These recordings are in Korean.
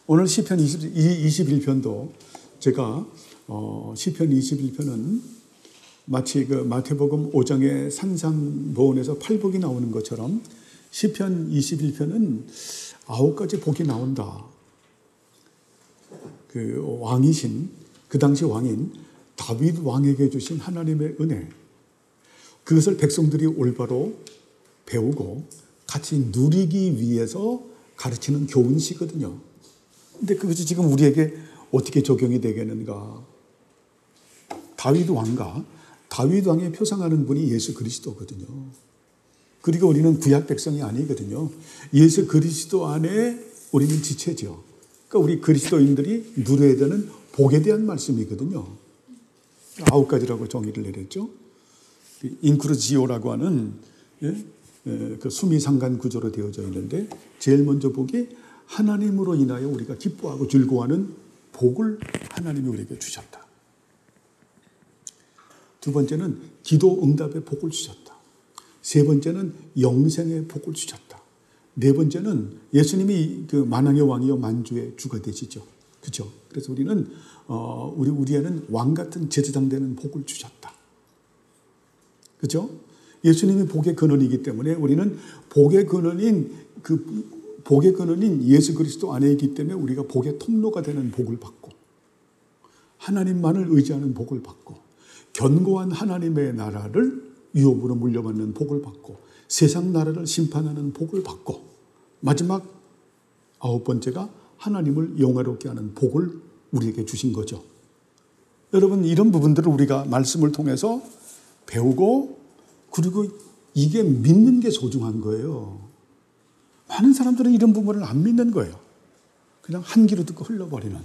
오늘 시편 21편도 제가 시편 21편은 마치 그 마태복음 5장의 산상보원에서 팔복이 나오는 것처럼 시편 21편은 9가지 복이 나온다. 그 왕이신, 그 당시 왕인 다윗 왕에게 주신 하나님의 은혜, 그것을 백성들이 올바로 배우고 같이 누리기 위해서 가르치는 교훈시거든요. 근데 그것이 지금 우리에게 어떻게 적용이 되겠는가? 다윗 왕과 다윗 왕에 표상하는 분이 예수 그리스도거든요. 그리고 우리는 구약 백성이 아니거든요. 예수 그리스도 안에 우리는 지체죠. 그러니까 우리 그리스도인들이 누려야 되는 복에 대한 말씀이거든요. 9가지라고 정의를 내렸죠. 인크루지오라고 하는 그 수미상관 구조로 되어져 있는데 제일 먼저 복이 하나님으로 인하여 우리가 기뻐하고 즐거워하는 복을 하나님이 우리에게 주셨다. 두 번째는 기도 응답의 복을 주셨다. 세 번째는 영생의 복을 주셨다. 네 번째는 예수님이 그 만왕의 왕이요 만주의 주가 되시죠. 그렇죠? 그래서 우리는 우리에는 왕 같은 제사장 되는 복을 주셨다. 그렇죠? 예수님이 복의 근원이기 때문에 우리는 복의 근원인 예수 그리스도 안에 있기 때문에 우리가 복의 통로가 되는 복을 받고 하나님만을 의지하는 복을 받고 견고한 하나님의 나라를 유업으로 물려받는 복을 받고 세상 나라를 심판하는 복을 받고 마지막 9번째가 하나님을 영화롭게 하는 복을 우리에게 주신 거죠. 여러분, 이런 부분들을 우리가 말씀을 통해서 배우고 그리고 이게 믿는 게 소중한 거예요. 많은 사람들은 이런 부분을 안 믿는 거예요. 그냥 한 귀로 듣고 흘러버리는.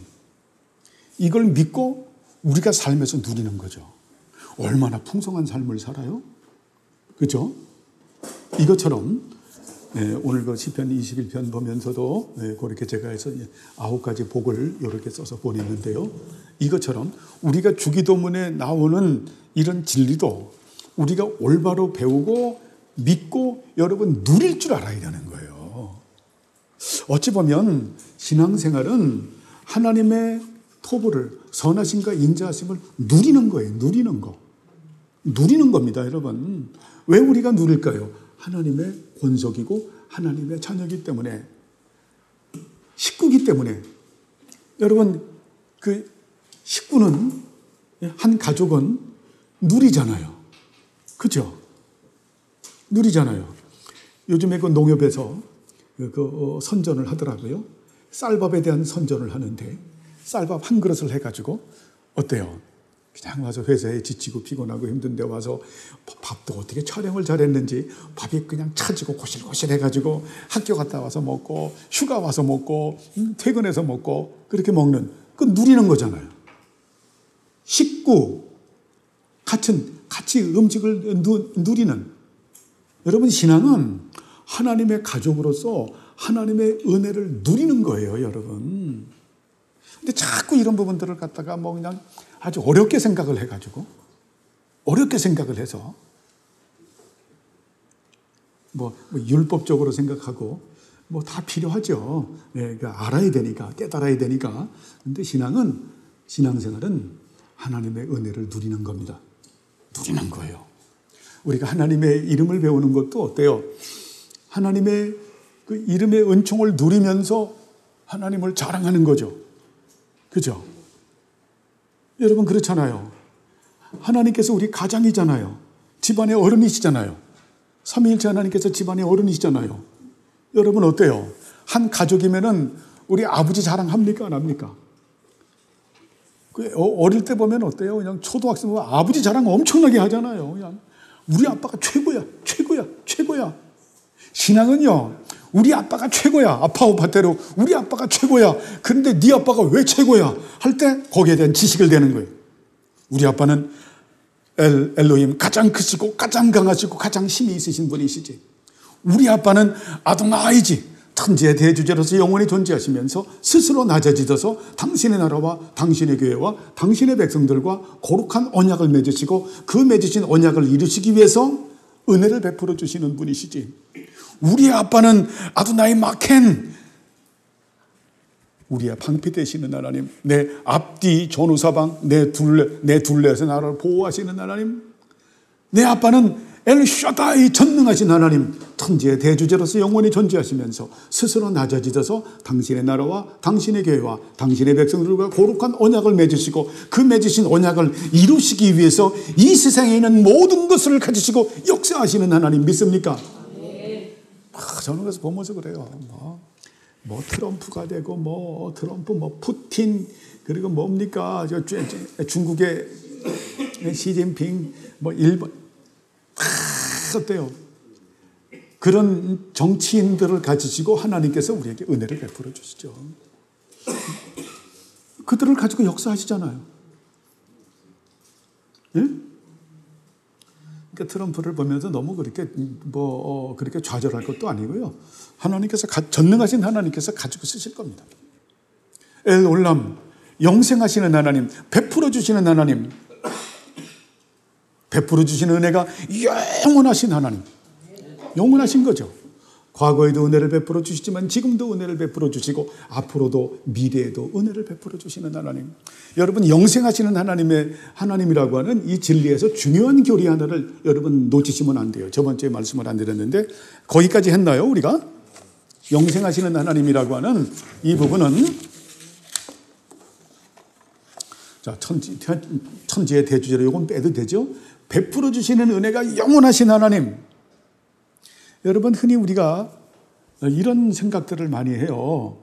이걸 믿고 우리가 삶에서 누리는 거죠. 얼마나 풍성한 삶을 살아요? 그렇죠? 이것처럼 오늘 그 시편 21편 보면서도 그렇게 제가 해서 9가지 복을 이렇게 써서 보냈는데요. 이것처럼 우리가 주기도문에 나오는 이런 진리도 우리가 올바로 배우고 믿고 여러분 누릴 줄 알아야 되는 거예요. 어찌 보면 신앙생활은 하나님의 토부를 선하심과 인자하심을 누리는 거예요. 누리는 거. 누리는 겁니다, 여러분. 왜 우리가 누릴까요? 하나님의 권속이고 하나님의 자녀이기 때문에, 식구이기 때문에. 여러분, 그 식구는, 한 가족은 누리잖아요. 그죠? 누리잖아요. 요즘에 그 농협에서 선전을 하더라고요. 쌀밥에 대한 선전을 하는데 쌀밥 한 그릇을 해가지고 어때요? 그냥 와서 회사에 지치고 피곤하고 힘든데 와서 밥도 어떻게 촬영을 잘했는지 밥이 그냥 차지고 고실고실 해가지고 학교 갔다 와서 먹고 휴가 와서 먹고 퇴근해서 먹고 그렇게 먹는, 그 누리는 거잖아요. 식구 같이 음식을 누리는. 여러분, 신앙은 하나님의 가족으로서 하나님의 은혜를 누리는 거예요, 여러분. 근데 자꾸 이런 부분들을 갖다가 뭐 그냥 아주 어렵게 생각을 해가지고, 어렵게 생각을 해서, 뭐 율법적으로 생각하고, 뭐 다 필요하죠. 그러니까 알아야 되니까, 깨달아야 되니까. 근데 신앙생활은 하나님의 은혜를 누리는 겁니다. 누리는 거예요. 우리가 하나님의 이름을 배우는 것도 어때요? 하나님의 그 이름의 은총을 누리면서 하나님을 자랑하는 거죠. 그죠? 여러분, 그렇잖아요. 하나님께서 우리 가장이잖아요. 집안의 어른이시잖아요. 삼위일체 하나님께서 집안의 어른이시잖아요. 여러분, 어때요? 한 가족이면은 우리 아버지 자랑합니까? 안 합니까? 어릴 때 보면 어때요? 그냥 초등학생 보면 아버지 자랑 엄청나게 하잖아요. 그냥 우리 아빠가 최고야, 최고야, 최고야. 신앙은요, 우리 아빠가 최고야. 아파오파테로 우리 아빠가 최고야. 그런데 네 아빠가 왜 최고야? 할 때 거기에 대한 지식을 내는 거예요. 우리 아빠는 엘로힘 가장 크시고 가장 강하시고 가장 힘이 있으신 분이시지. 우리 아빠는 아도나이지. 천지의 대주제로서 영원히 존재하시면서 스스로 낮아지셔서 당신의 나라와 당신의 교회와 당신의 백성들과 거룩한 언약을 맺으시고 그 맺으신 언약을 이루시기 위해서 은혜를 베풀어 주시는 분이시지. 우리 아빠는 아도나이 마켄, 우리의 방패 되시는 하나님, 내 앞뒤 전후사방 내 둘레에서 나를 보호하시는 하나님, 내 아빠는 엘샤다이 전능하신 하나님, 천지의 대주제로서 영원히 존재하시면서 스스로 낮아지셔서 당신의 나라와 당신의 교회와 당신의 백성들과 거룩한 언약을 맺으시고 그 맺으신 언약을 이루시기 위해서 이 세상에 있는 모든 것을 가지시고 역사하시는 하나님 믿습니까? 저는 그래서 보면서 그래요. 뭐 트럼프가 되고 트럼프 푸틴 그리고 뭡니까 중국의 시진핑 일본 어때요? 그런 정치인들을 가지시고 하나님께서 우리에게 은혜를 베풀어 주시죠. 그들을 가지고 역사하시잖아요. 예? 그러니까 트럼프를 보면서 너무 그렇게 그렇게 좌절할 것도 아니고요. 하나님께서 전능하신 하나님께서 가지고 쓰실 겁니다. 엘 올람 영생하시는 하나님, 베풀어 주시는 하나님, 베풀어 주시는 은혜가 영원하신 하나님, 영원하신 거죠. 과거에도 은혜를 베풀어 주시지만 지금도 은혜를 베풀어 주시고 앞으로도 미래에도 은혜를 베풀어 주시는 하나님. 여러분 영생하시는 하나님이라고 하는 이 진리에서 중요한 교리 하나를 여러분 놓치시면 안 돼요. 저번 주에 말씀을 안 드렸는데 거기까지 했나요 우리가? 영생하시는 하나님이라고 하는 이 부분은 자 천지의 대주제로 이건 빼도 되죠. 베풀어 주시는 은혜가 영원하신 하나님. 여러분 흔히 우리가 이런 생각들을 많이 해요.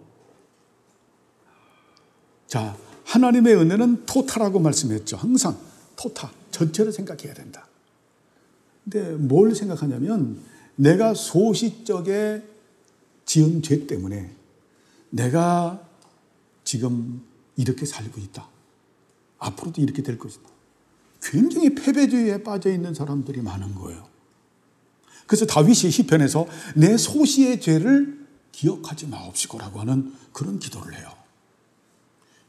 자, 하나님의 은혜는 토탈하고 말씀했죠. 항상 토탈, 전체를 생각해야 된다. 근데 뭘 생각하냐면 내가 소시적에 지은 죄 때문에 내가 지금 이렇게 살고 있다. 앞으로도 이렇게 될 것이다. 굉장히 패배주의에 빠져 있는 사람들이 많은 거예요. 그래서 다윗이 시편에서 내 소시의 죄를 기억하지 마옵시고라고 하는 그런 기도를 해요.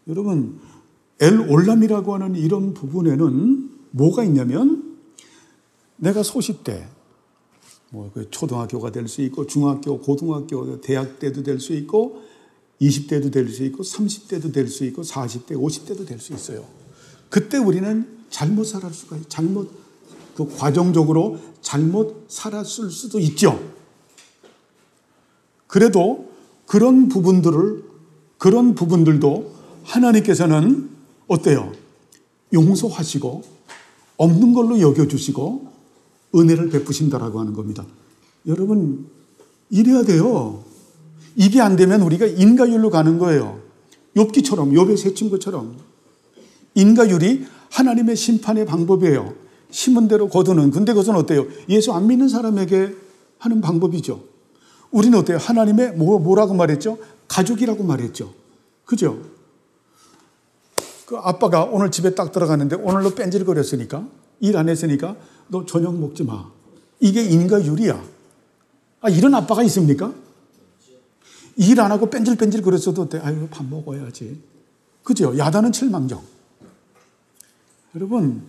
여러분 엘 올람이라고 하는 이런 부분에는 뭐가 있냐면 내가 소시 때 초등학교가 될 수 있고 중학교, 고등학교, 대학 때도 될 수 있고 20대도 될 수 있고 30대도 될 수 있고 40대, 50대도 될 수 있어요. 그때 우리는 잘못 살았을 수가 있어요. 과정적으로 잘못 살았을 수도 있죠. 그래도 그런 부분들도 하나님께서는 어때요? 용서하시고 없는 걸로 여겨주시고 은혜를 베푸신다라고 하는 겁니다. 여러분 이래야 돼요. 이게 안 되면 우리가 인가율로 가는 거예요. 욥기처럼, 욥의 세 친구처럼. 인가율이 하나님의 심판의 방법이에요. 심은 대로 거두는. 근데 그것은 어때요? 예수 안 믿는 사람에게 하는 방법이죠. 우리는 어때요? 하나님의 뭐라고 말했죠? 가족이라고 말했죠. 그죠? 그 아빠가 오늘 집에 딱 들어갔는데 오늘로 뺀질거렸으니까, 일 안 했으니까 너 저녁 먹지 마. 이게 인가율이야. 이런 아빠가 있습니까? 일 안 하고 뺀질뺀질 그랬어도 어때? 아유, 밥 먹어야지. 그죠? 야단은 칠망정. 여러분,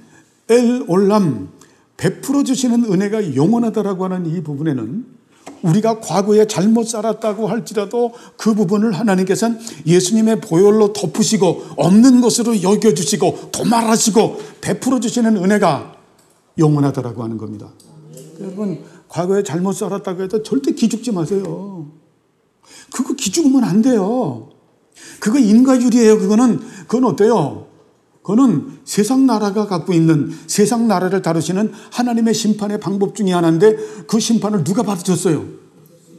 엘 올람, 베풀어 주시는 은혜가 영원하다라고 하는 이 부분에는 우리가 과거에 잘못 살았다고 할지라도 그 부분을 하나님께서는 예수님의 보혈로 덮으시고 없는 것으로 여겨주시고 도말하시고 베풀어 주시는 은혜가 영원하다라고 하는 겁니다. 여러분, 과거에 잘못 살았다고 해도 절대 기죽지 마세요. 그거 기죽으면 안 돼요. 그거 인과율이에요. 그건 어때요? 그거는 세상 나라가 갖고 있는, 세상 나라를 다루시는 하나님의 심판의 방법 중에 하나인데 그 심판을 누가 받으셨어요?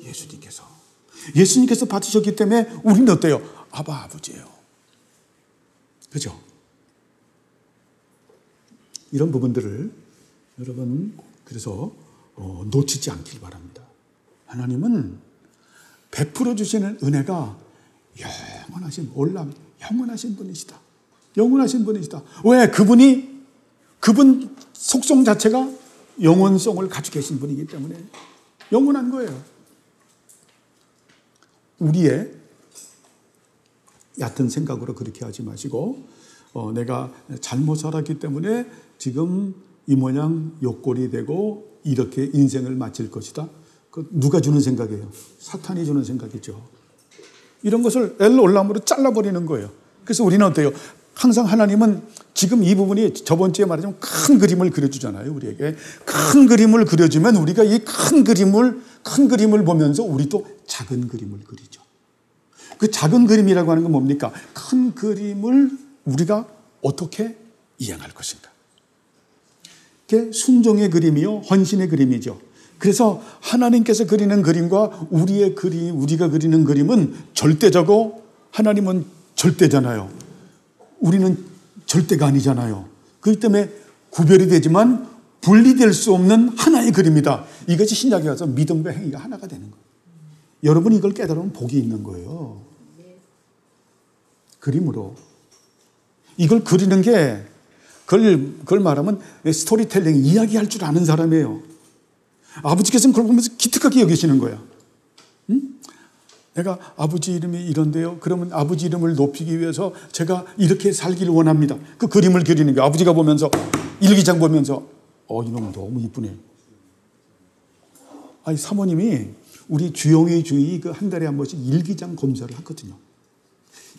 예수님께서. 예수님께서 받으셨기 때문에 우리는 어때요? 아버지예요. 그죠? 이런 부분들을 여러분 그래서 놓치지 않길 바랍니다. 하나님은 베풀어 주시는 은혜가 영원하신 올람, 영원하신 분이시다. 영원하신 분이시다. 왜? 그분 속성 자체가 영원성을 가지고 계신 분이기 때문에 영원한 거예요. 우리의 얕은 생각으로 그렇게 하지 마시고 내가 잘못 살았기 때문에 지금 이 모양 욕골이 되고 이렇게 인생을 마칠 것이다. 그 누가 주는 생각이에요? 사탄이 주는 생각이죠. 이런 것을 엘올람으로 잘라버리는 거예요. 그래서 우리는 어때요? 항상 하나님은 지금 이 부분이 저번 주에 말하자면 큰 그림을 그려주잖아요. 우리에게 큰 그림을 그려주면 우리가 이 큰 그림을 보면서 우리도 작은 그림을 그리죠. 그 작은 그림이라고 하는 건 뭡니까? 큰 그림을 우리가 어떻게 이행할 것인가. 그게 순종의 그림이요, 헌신의 그림이죠. 그래서 하나님께서 그리는 그림과 우리가 그리는 그림은 절대적이고 하나님은 절대잖아요. 우리는 절대가 아니잖아요. 그렇기 때문에 구별이 되지만 분리될 수 없는 하나의 그림이다. 이것이 신약에 가서 믿음과 행위가 하나가 되는 거예요. 여러분 이걸 깨달으면 복이 있는 거예요. 그림으로. 이걸 그리는 게 그걸 말하면 스토리텔링, 이야기할 줄 아는 사람이에요. 아버지께서는 그걸 보면서 기특하게 여기시는 거야. 응? 내가 아버지 이름이 이런데요. 그러면 아버지 이름을 높이기 위해서 제가 이렇게 살기를 원합니다. 그 그림을 그리는 게 아버지가 보면서 일기장 보면서 이놈 너무 이쁘네. 아니 사모님이 우리 주영의 주의 그 한 달에 한 번씩 일기장 검사를 하거든요.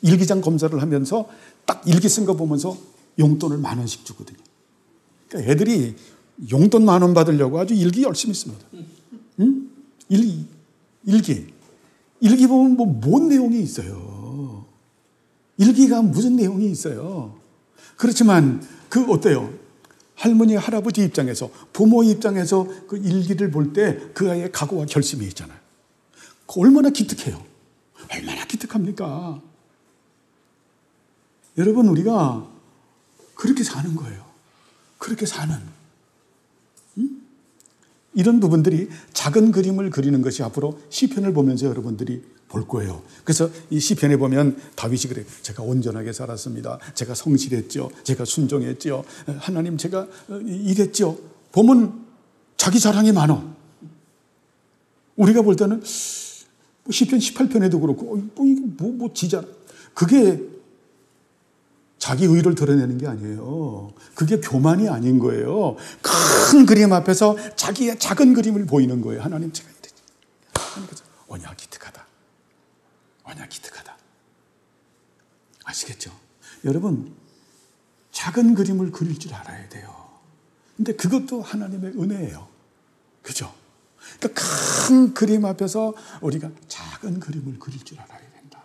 일기장 검사를 하면서 딱 일기 쓴 거 보면서 용돈을 10,000원씩 주거든요. 그러니까 애들이 용돈 10,000원 받으려고 아주 일기 열심히 씁니다. 응? 일기 보면 뭔 내용이 있어요. 일기가 무슨 내용이 있어요. 그렇지만 어때요? 할머니, 할아버지 입장에서, 부모 입장에서 그 일기를 볼 때 그 아이의 각오와 결심이 있잖아요. 얼마나 기특해요. 얼마나 기특합니까? 여러분 우리가 그렇게 사는 거예요. 그렇게 사는. 이런 부분들이 작은 그림을 그리는 것이 앞으로 시편을 보면서 여러분들이 볼 거예요. 그래서 이 시편에 보면 다윗이 그래요. 제가 온전하게 살았습니다. 제가 성실했죠. 제가 순종했죠. 하나님 제가 이랬죠. 보면 자기 자랑이 많아. 우리가 볼 때는 시편 18편에도 그렇고 지자. 그게 자기 의를 드러내는 게 아니에요. 그게 교만이 아닌 거예요. 큰 그림 앞에서 자기의 작은 그림을 보이는 거예요. 하나님 제가 이랬지. 하나님께서 언약 기특하다. 언약 기특하다. 아시겠죠? 여러분 작은 그림을 그릴 줄 알아야 돼요. 근데 그것도 하나님의 은혜예요. 그죠? 그러니까 큰 그림 앞에서 우리가 작은 그림을 그릴 줄 알아야 된다.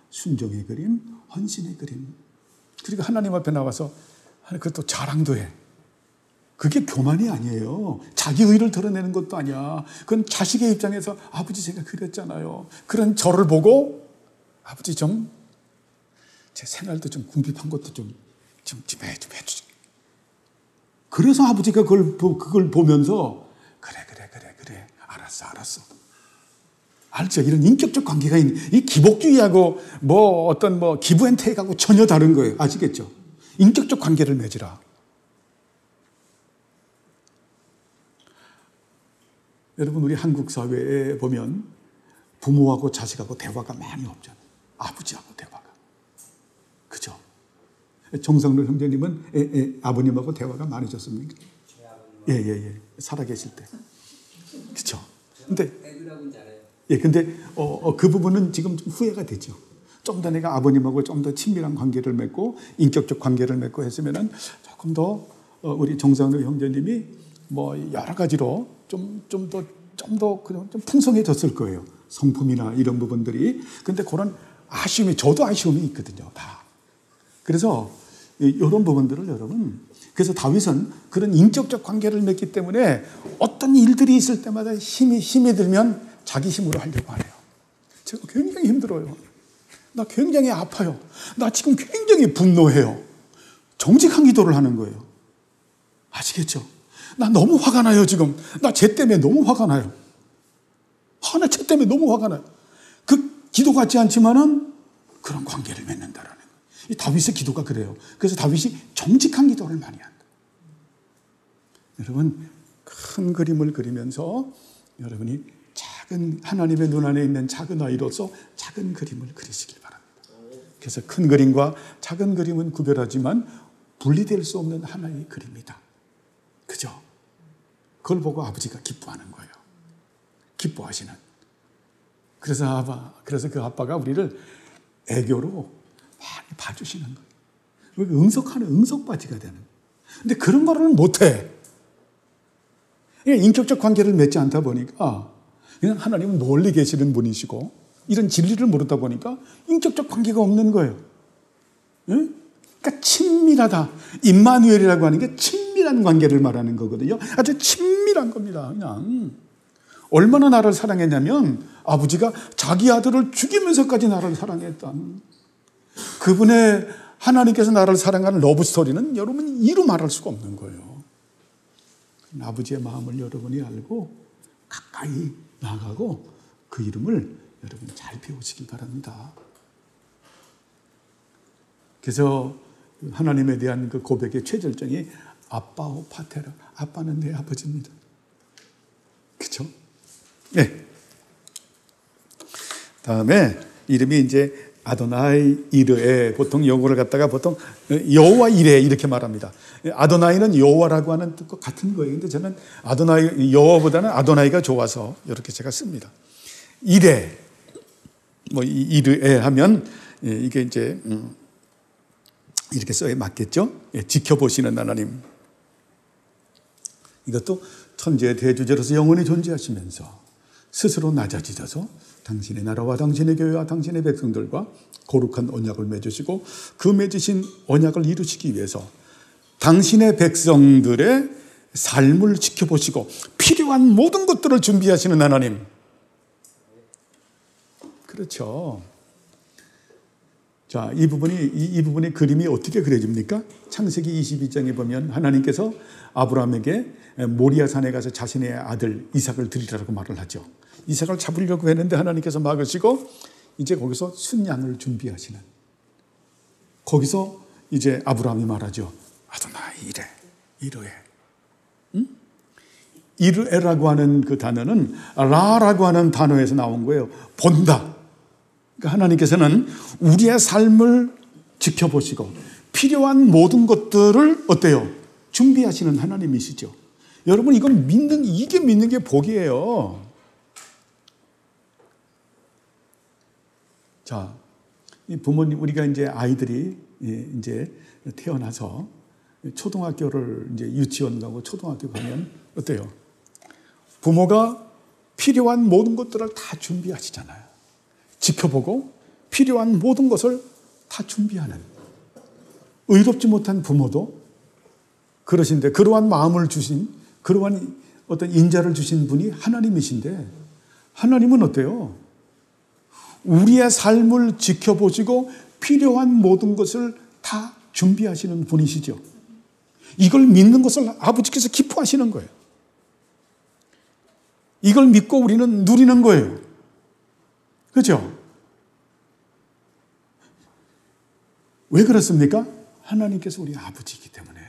순종의 그림, 헌신의 그림. 그리고 하나님 앞에 나와서 그것도 자랑도 해. 그게 교만이 아니에요. 자기 의를 드러내는 것도 아니야. 그건 자식의 입장에서 아버지 제가 그랬잖아요. 그런 저를 보고 아버지 제 생활도 좀 궁핍한 것도 좀 해주지. 그래서 아버지가 그걸 보면서 그래. 알았어. 알죠? 이런 인격적 관계가 있는, 이 기복주의하고 기브앤테이크하고 전혀 다른 거예요. 아시겠죠? 인격적 관계를 맺으라. 여러분, 우리 한국 사회에 보면 부모하고 자식하고 대화가 많이 없잖아요. 아버지하고 대화가. 그죠? 정상로 형제님은 아버님하고 대화가 많으셨습니까? 예. 살아계실 때. 그죠? 근데 그 부분은 지금 좀 후회가 되죠. 좀 더 내가 아버님하고 좀 더 친밀한 관계를 맺고 인격적 관계를 맺고 했으면은 조금 더 우리 정상로 형제님이 여러 가지로 좀 더 풍성해졌을 거예요. 성품이나 이런 부분들이. 근데 그런 저도 아쉬움이 있거든요. 다. 그래서 이런 부분들을 여러분, 그래서 다윗은 그런 인격적 관계를 맺기 때문에 어떤 일들이 있을 때마다 힘이 들면 자기 힘으로 하려고 하네요. 제가 굉장히 힘들어요. 나 굉장히 아파요. 나 지금 굉장히 분노해요. 정직한 기도를 하는 거예요. 아시겠죠? 나 너무 화가 나요, 지금. 나 쟤 때문에 너무 화가 나요. 나 쟤 때문에 너무 화가 나요. 그 기도 같지 않지만은 그런 관계를 맺는다라는 거예요. 이 다윗의 기도가 그래요. 그래서 다윗이 정직한 기도를 많이 한다. 여러분, 큰 그림을 그리면서 여러분이 하나님의 눈 안에 있는 작은 아이로서 작은 그림을 그리시길 바랍니다. 그래서 큰 그림과 작은 그림은 구별하지만 분리될 수 없는 하나의 그림이다. 그죠? 그걸 보고 아버지가 기뻐하는 거예요. 기뻐하시는. 그래서 그 아빠가 우리를 애교로 많이 봐주시는 거예요. 응석바지가 되는. 근데 그런 거를 못해. 인격적 관계를 맺지 않다 보니까 그냥 하나님은 멀리 계시는 분이시고 이런 진리를 모르다 보니까 인격적 관계가 없는 거예요. 응? 그러니까 친밀하다. 임마누엘이라고 하는 게 친밀한 관계를 말하는 거거든요. 아주 친밀한 겁니다. 그냥 얼마나 나를 사랑했냐면 아버지가 자기 아들을 죽이면서까지 나를 사랑했다. 그분의 하나님께서 나를 사랑하는 러브 스토리는 여러분이 이루 말할 수가 없는 거예요. 아버지의 마음을 여러분이 알고 가까이 나가고 그 이름을 여러분 잘 배우시기 바랍니다. 그래서 하나님에 대한 그 고백의 최절정이 아빠오 파테라. 아빠는 내 아버지입니다. 그렇죠? 네. 다음에 이름이 이제 아도나이 이르에, 보통 영어를 갖다가 보통 여호와 이레 이렇게 말합니다. 아도나이는 여호와라고 하는 뜻과 같은 거예요. 근데 저는 여호와보다는 아도나이가 좋아서 이렇게 제가 씁니다. 이레, 이르에 하면 이게 이제 이렇게 써야 맞겠죠? 지켜보시는 하나님. 이것도 천지의 대주제로서 영원히 존재하시면서 스스로 낮아지셔서 당신의 나라와 당신의 교회와 당신의 백성들과 거룩한 언약을 맺으시고 그 맺으신 언약을 이루시기 위해서 당신의 백성들의 삶을 지켜보시고 필요한 모든 것들을 준비하시는 하나님. 그렇죠. 자, 이 부분의 그림이 어떻게 그려집니까? 창세기 22장에 보면 하나님께서 아브라함에게 모리아 산에 가서 자신의 아들 이삭을 드리라고 말을 하죠. 이삭을 잡으려고 했는데 하나님께서 막으시고 이제 거기서 순양을 준비하시는. 거기서 이제 아브라함이 말하죠. 아도나이 이르에. 응? 이르에라고 하는 그 단어는 라라고 하는 단어에서 나온 거예요. 본다. 그러니까 하나님께서는 우리의 삶을 지켜보시고 필요한 모든 것들을 어때요? 준비하시는 하나님이시죠. 여러분 이게 믿는 게 복이에요. 자, 이 부모님, 우리가 이제 아이들이 이제 태어나서 초등학교를 이제 유치원 가고 초등학교 가면 어때요? 부모가 필요한 모든 것들을 다 준비하시잖아요. 지켜보고 필요한 모든 것을 다 준비하는. 의롭지 못한 부모도 그러신데 그러한 마음을 주신, 그러한 어떤 인자를 주신 분이 하나님이신데 하나님은 어때요? 우리의 삶을 지켜보시고 필요한 모든 것을 다 준비하시는 분이시죠. 이걸 믿는 것을 아버지께서 기뻐하시는 거예요. 이걸 믿고 우리는 누리는 거예요. 그렇죠? 왜 그렇습니까? 하나님께서 우리 아버지이기 때문에.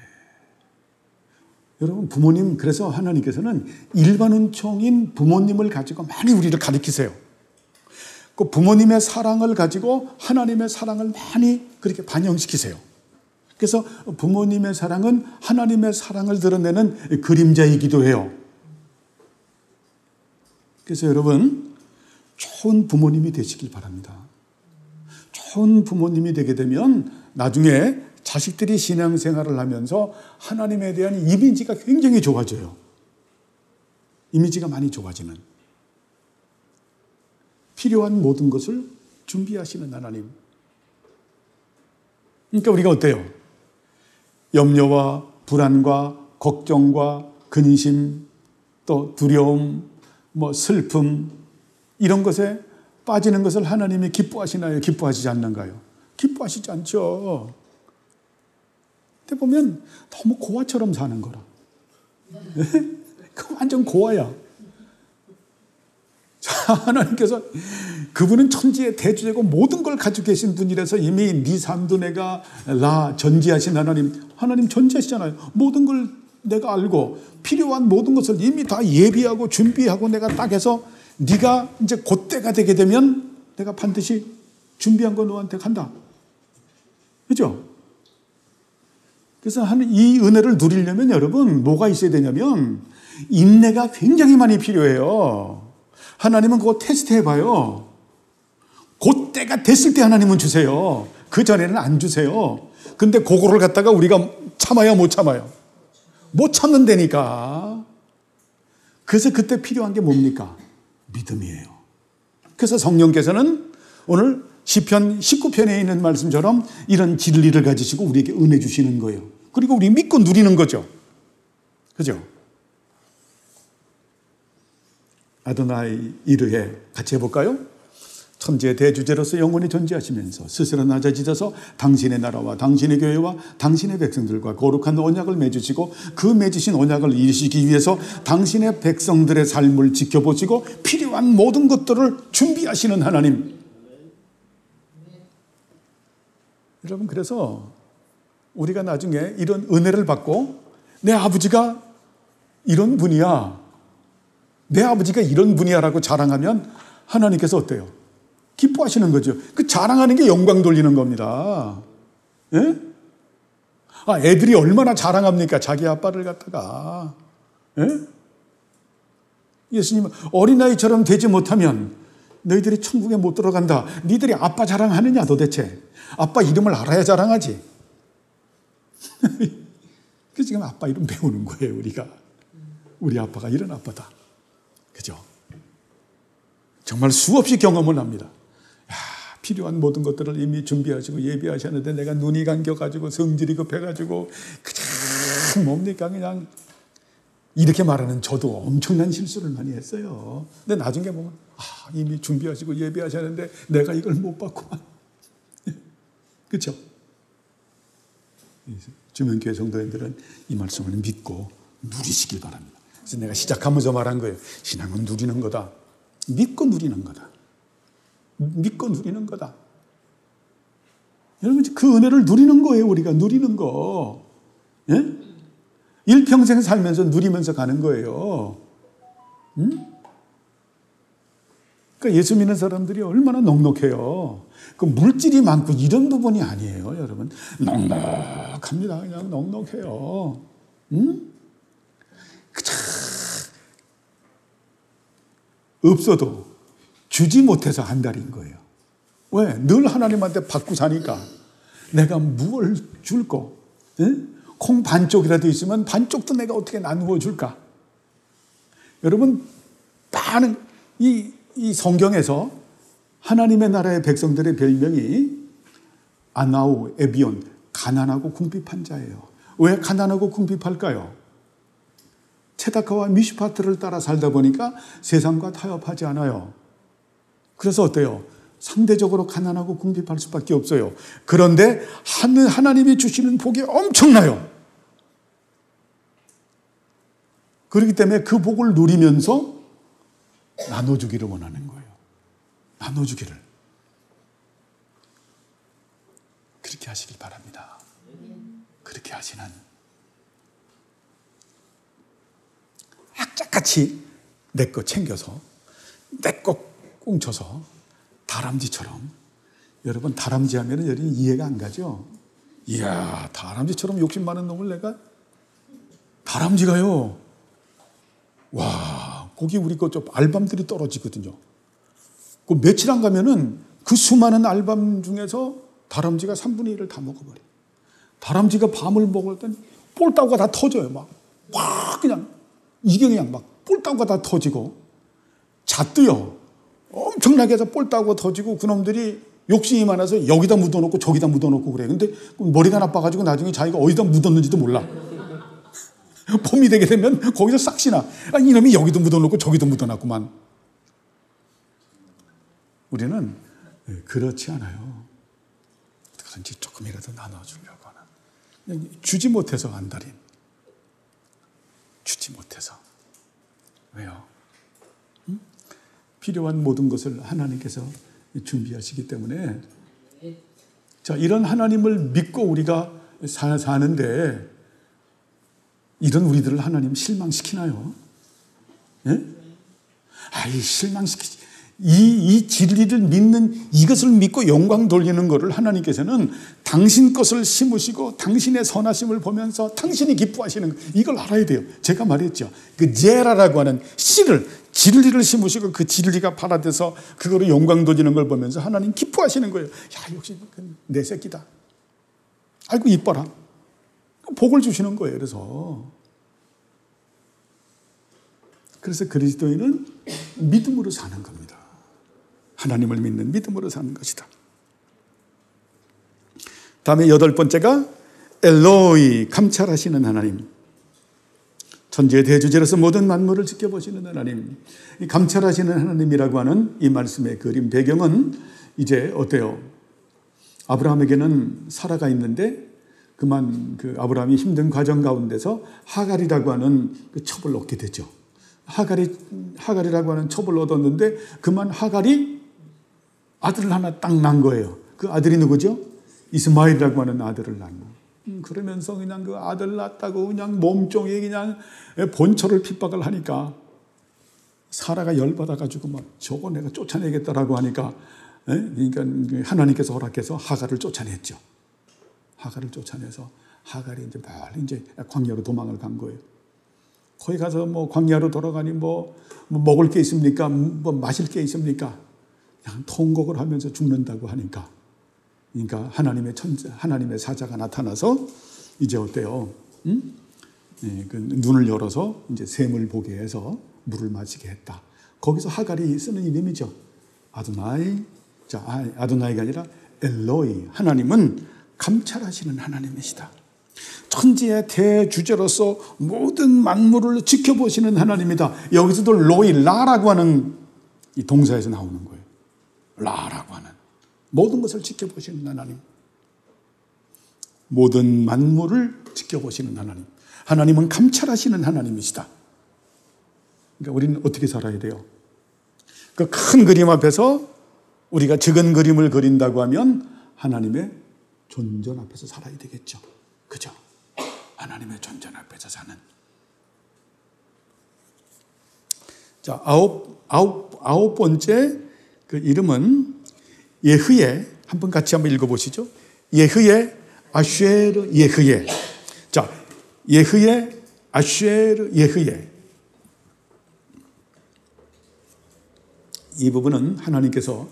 여러분, 부모님, 그래서 하나님께서는 일반은총인 부모님을 가지고 많이 우리를 가르치세요. 그 부모님의 사랑을 가지고 하나님의 사랑을 많이 그렇게 반영시키세요. 그래서 부모님의 사랑은 하나님의 사랑을 드러내는 그림자이기도 해요. 그래서 여러분, 좋은 부모님이 되시길 바랍니다. 좋은 부모님이 되게 되면 나중에 자식들이 신앙생활을 하면서 하나님에 대한 이미지가 굉장히 좋아져요. 이미지가 많이 좋아지는. 필요한 모든 것을 준비하시는 하나님. 그러니까 우리가 어때요? 염려와 불안과 걱정과 근심, 또 두려움, 슬픔, 이런 것에 빠지는 것을 하나님이 기뻐하시나요? 기뻐하시지 않는가요? 기뻐하시지 않죠. 근데 보면 너무 고아처럼 사는 거라. 그 완전 고아야. 하나님께서 그분은 천지의 대주제고 모든 걸 가지고 계신 분이라서 이미 네 삶도 내가 전지하신 하나님 전지하시잖아요. 모든 걸 내가 알고 필요한 모든 것을 이미 다 예비하고 준비하고 내가 딱 해서 네가 이제 그때가 되게 되면 내가 반드시 준비한 거 너한테 간다. 그죠? 그래서 이 은혜를 누리려면 여러분 뭐가 있어야 되냐면 인내가 굉장히 많이 필요해요. 하나님은 그거 테스트 해봐요. 그때가 됐을 때 하나님은 주세요. 그 전에는 안 주세요. 근데 그거를 갖다가 우리가 참아요, 못 참아요? 못 참는다니까. 그래서 그때 필요한 게 뭡니까? 믿음이에요. 그래서 성령께서는 오늘 시편 19편에 있는 말씀처럼 이런 진리를 가지시고 우리에게 은혜 주시는 거예요. 그리고 우리 믿고 누리는 거죠. 그죠? 아도나이 이르해 같이 해볼까요? 천지의 대주제로서 영원히 존재하시면서 스스로 낮아지셔서 당신의 나라와 당신의 교회와 당신의 백성들과 거룩한 언약을 맺으시고 그 맺으신 언약을 이루시기 위해서 당신의 백성들의 삶을 지켜보시고 필요한 모든 것들을 준비하시는 하나님. 여러분, 그래서 우리가 나중에 이런 은혜를 받고 내 아버지가 이런 분이야, 내 아버지가 이런 분이야 라고 자랑하면 하나님께서 어때요? 기뻐하시는 거죠. 그 자랑하는 게 영광 돌리는 겁니다. 예? 아, 애들이 얼마나 자랑합니까? 자기 아빠를 갖다가. 예? 예수님은 어린아이처럼 되지 못하면 너희들이 천국에 못 들어간다. 니들이 아빠 자랑하느냐 도대체. 아빠 이름을 알아야 자랑하지. 그래서 지금 아빠 이름 배우는 거예요, 우리가. 우리 아빠가 이런 아빠다. 그죠? 정말 수없이 경험을 합니다. 야, 필요한 모든 것들을 이미 준비하시고 예비하셨는데 내가 눈이 감겨가지고 성질이 급해가지고 그냥 뭡니까 그냥 이렇게 말하는 저도 엄청난 실수를 많이 했어요. 근데 나중에 보면 이미 준비하시고 예비하셨는데 내가 이걸 못 받고만. 그렇죠? 주변교회 성도님들은 이 말씀을 믿고 누리시길 바랍니다. 그래서 내가 시작하면서 말한 거예요. 신앙은 누리는 거다. 믿고 누리는 거다. 믿고 누리는 거다. 여러분, 그 은혜를 누리는 거예요. 우리가 누리는 거. 예? 일평생 살면서 누리면서 가는 거예요. 그러니까 예수 믿는 사람들이 얼마나 넉넉해요. 그 물질이 많고 이런 부분이 아니에요, 여러분. 넉넉합니다. 그냥 넉넉해요. 없어도 주지 못해서 한달인 거예요. 왜? 늘 하나님한테 받고 사니까. 내가 무엇을 줄까? 콩 반쪽이라도 있으면 반쪽도 내가 어떻게 나누어 줄까? 여러분, 많은 이 성경에서 하나님의 나라의 백성들의 별명이 아나우, 에비온, 가난하고 궁핍한 자예요. 왜 가난하고 궁핍할까요? 체다카와 미슈파트를 따라 살다 보니까 세상과 타협하지 않아요. 그래서 어때요? 상대적으로 가난하고 궁핍할 수밖에 없어요. 그런데 하나님이 주시는 복이 엄청나요. 그렇기 때문에 그 복을 누리면서 나눠주기를 원하는 거예요. 나눠주기를. 그렇게 하시길 바랍니다. 그렇게 하시는 악착같이 내 거 챙겨서 내 거 꽁쳐서 다람쥐처럼. 여러분, 다람쥐 하면 여러분 이해가 안 가죠? 이야, 다람쥐처럼 욕심 많은 놈을 내가 다람쥐가요. 와, 거기 우리 저 알밤들이 떨어지거든요. 그 며칠 안 가면은 그 수많은 알밤 중에서 다람쥐가 3분의 1을 다 먹어버려. 다람쥐가 밤을 먹을 땐 폴따구가 다 터져요. 막 그냥 이게 그냥 막 폴따구가 다 터지고 잣도요. 엄청나게 해서 폴따구가 터지고 그놈들이 욕심이 많아서 여기다 묻어놓고 저기다 묻어놓고 그래. 근데 머리가 나빠가지고 나중에 자기가 어디다 묻었는지도 몰라. 봄이 되게 되면 거기서 싹시나. 이놈이 여기도 묻어놓고 저기도 묻어놨구만. 우리는 그렇지 않아요. 그런지 조금이라도 나눠주려고 하는. 주지 못해서 안달인. 주지 못해서. 왜요? 필요한 모든 것을 하나님께서 준비하시기 때문에 자, 이런 하나님을 믿고 우리가 사는데 이런 우리들을 하나님 실망시키나요? 예? 실망시키지. 이 진리를 믿는 이것을 믿고 영광 돌리는 것을 하나님께서는 당신 것을 심으시고 당신의 선하심을 보면서 당신이 기뻐하시는 것, 이걸 알아야 돼요. 제가 말했죠. 그 제라라고 하는 씨를 진리를 심으시고 그 진리가 발화돼서 그거로 영광 돌리는 걸 보면서 하나님 기뻐하시는 거예요. 야, 역시 내 새끼다. 아이고 이뻐라. 복을 주시는 거예요. 그래서 그리스도인은 믿음으로 사는 겁니다. 하나님을 믿는 믿음으로 사는 것이다. 다음에 8번째가 엘로이, 감찰하시는 하나님. 천지의 대주제로서 모든 만물을 지켜보시는 하나님. 이 감찰하시는 하나님이라고 하는 이 말씀의 그림 배경은 이제 어때요? 아브라함에게는 사라가 있는데 그만 그 아브라함이 힘든 과정 가운데서 하갈이라고 하는 그 첩을 얻게 되죠. 하갈이라고 하는 첩을 얻었는데 그만 하갈이 아들을 하나 딱 낳은 거예요. 그 아들이 누구죠? 이스마엘이라고 하는 아들을 낳는. 그러면서 그냥 그 아들 낳았다고 그냥 몸종이 그냥 본처를 핍박을 하니까 사라가 열받아가지고 막 저거 내가 쫓아내겠다라고 하니까 그러니까 하나님께서 허락해서 하갈을 쫓아냈죠. 하갈을 쫓아내서 하갈이 이제 멀리 이제 광야로 도망을 간 거예요. 거기 가서 뭐 광야로 돌아가니 뭐 먹을 게 있습니까? 뭐 마실 게 있습니까? 그냥 통곡을 하면서 죽는다고 하니까. 그러니까 하나님의 천자, 하나님의 사자가 나타나서 이제 어때요? 그 눈을 열어서 이제 샘을 보게 해서 물을 마시게 했다. 거기서 하갈이 쓰는 이름이죠. 아도나이. 자, 아도나이가 아니라 엘로이. 하나님은 감찰하시는 하나님이시다. 천지의 대주제로서 모든 만물을 지켜보시는 하나님이다. 여기서도 로이, 라라고 하는 이 동사에서 나오는 거예요. 라라고 하는. 모든 것을 지켜보시는 하나님. 모든 만물을 지켜보시는 하나님. 하나님은 감찰하시는 하나님이시다. 그러니까 우리는 어떻게 살아야 돼요? 그 큰 그림 앞에서 우리가 작은 그림을 그린다고 하면 하나님의 존전 앞에서 살아야 되겠죠. 그죠? 하나님의 존전 앞에서 사는. 자, 아홉 번째 그 이름은 예흐예. 한번 같이 한번 읽어보시죠. 예흐예, 아쉐르, 예흐예. 자, 예흐예, 아쉐르, 예흐예. 이 부분은 하나님께서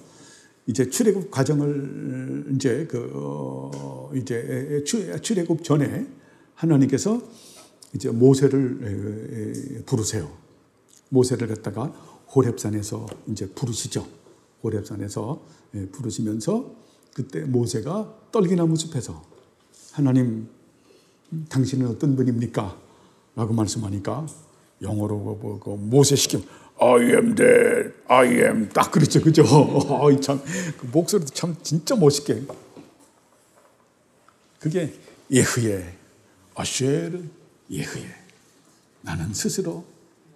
이제 출애굽 과정을 이제 출애굽 전에 하나님께서 이제 모세를 부르세요. 모세를 갖다가 호렙산에서 이제 부르시죠. 호렙산에서 부르시면서 그때 모세가 떨기나무 숲에서 하나님 당신은 어떤 분입니까? 라고 말씀하니까 영어로 모세 시키면 I am that, I am 딱 그랬죠. 그죠? 참, 그 목소리도 참 진짜 멋있게. 그게 예흐예, 아쉐르 예흐예. 나는 스스로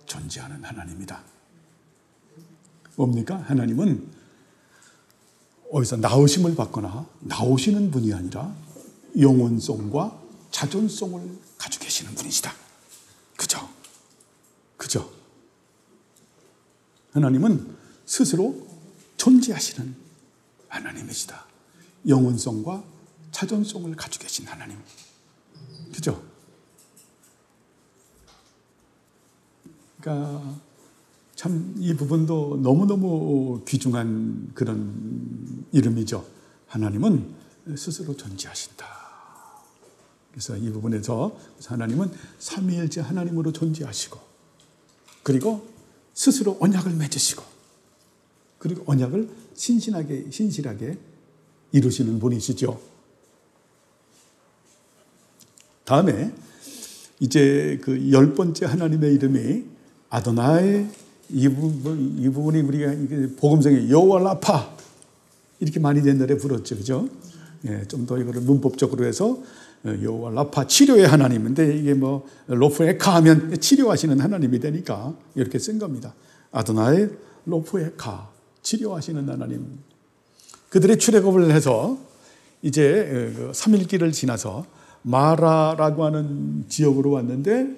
존재하는 하나님이다. 뭡니까? 하나님은 어디서 나오심을 받거나 나오시는 분이 아니라 영원성과 자존성을 가지고 계시는 분이시다. 그죠? 그죠? 하나님은 스스로 존재하시는 하나님이시다. 영원성과 자존성을 가지고 계신 하나님. 그죠? 그러니까 참 이 부분도 너무너무 귀중한 그런 이름이죠. 하나님은 스스로 존재하신다. 그래서 이 부분에서 하나님은 삼위일체 하나님으로 존재하시고 그리고 스스로 언약을 맺으시고 그리고 언약을 신실하게 이루시는 분이시죠. 다음에 이제 그 10번째 하나님의 이름이 아도나이. 이 부분이 우리가 복음성에 여호와 라파 이렇게 많이 옛날에 불었죠. 그죠? 예, 좀 더 이거를 문법적으로 해서 여호와 라파 치료의 하나님인데 이게 뭐 로프에카 하면 치료하시는 하나님이 되니까 이렇게 쓴 겁니다. 아도나이 로프에카 치료하시는 하나님. 그들의 출애굽을 해서 이제 3일길을 지나서 마라라고 하는 지역으로 왔는데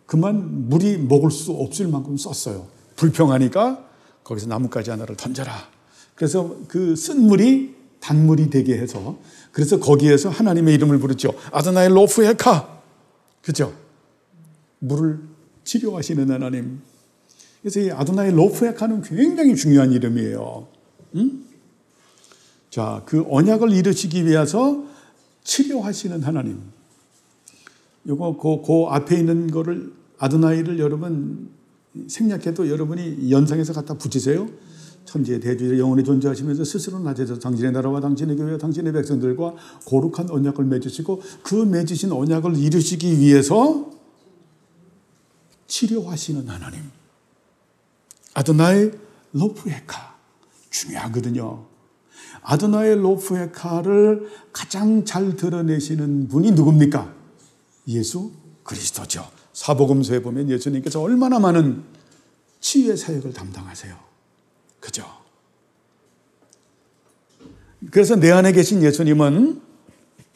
그만 물이 먹을 수 없을 만큼 썼어요. 불평하니까 거기서 나뭇가지 하나를 던져라. 그래서 그 쓴 물이 단물이 되게 해서 그래서 거기에서 하나님의 이름을 부르죠. 아도나이 로프에카. 그죠? 물을 치료하시는 하나님. 그래서 이 아도나이 로프에카는 굉장히 중요한 이름이에요. 자, 그 언약을 이루시기 위해서 치료하시는 하나님. 요거 그 앞에 있는 거를 아도나이를 여러분 생략해도 여러분이 연상해서 갖다 붙이세요. 천지의 대주에 영원히 존재하시면서 스스로 낮아져서 당신의 나라와 당신의 교회와 당신의 백성들과 거룩한 언약을 맺으시고 그 맺으신 언약을 이루시기 위해서 치료하시는 하나님. 아도나이 로프에카. 중요하거든요. 아도나이 로프에카를 가장 잘 드러내시는 분이 누굽니까? 예수 그리스도죠. 사복음서에 보면 예수님께서 얼마나 많은 치유의 사역을 담당하세요. 그죠? 그래서 내 안에 계신 예수님은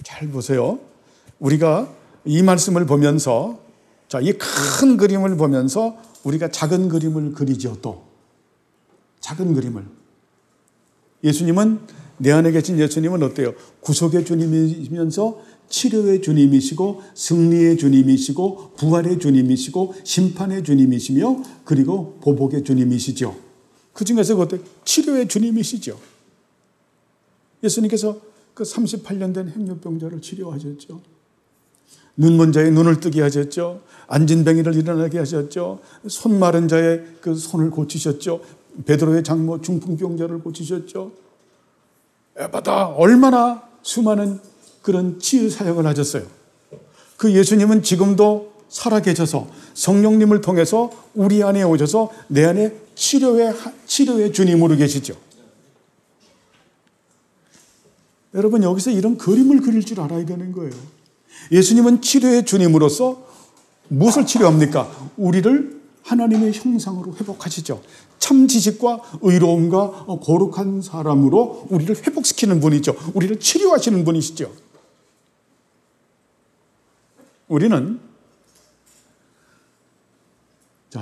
잘 보세요. 우리가 이 말씀을 보면서 자, 이 큰 그림을 보면서 우리가 작은 그림을 그리죠. 또 작은 그림을. 예수님은 내 안에 계신 예수님은 어때요? 구속의 주님이시면서 치료의 주님이시고 승리의 주님이시고 부활의 주님이시고 심판의 주님이시며 그리고 보복의 주님이시죠. 그 중에서 어때요? 치료의 주님이시죠. 예수님께서 그 38년 된 행류병자를 치료하셨죠. 눈먼 자의 눈을 뜨게 하셨죠. 앉은 뱅이를 일어나게 하셨죠. 손 마른 자의 그 손을 고치셨죠. 베드로의 장모 중풍병자를 고치셨죠. 에바다 얼마나 수많은 그런 치유 사역을 하셨어요. 그 예수님은 지금도 살아계셔서 성령님을 통해서 우리 안에 오셔서 내 안에 치료의 주님으로 계시죠. 여러분 여기서 이런 그림을 그릴 줄 알아야 되는 거예요. 예수님은 치료의 주님으로서 무엇을 치료합니까? 우리를 하나님의 형상으로 회복하시죠. 참 지식과 의로움과 거룩한 사람으로 우리를 회복시키는 분이죠. 우리를 치료하시는 분이시죠. 우리는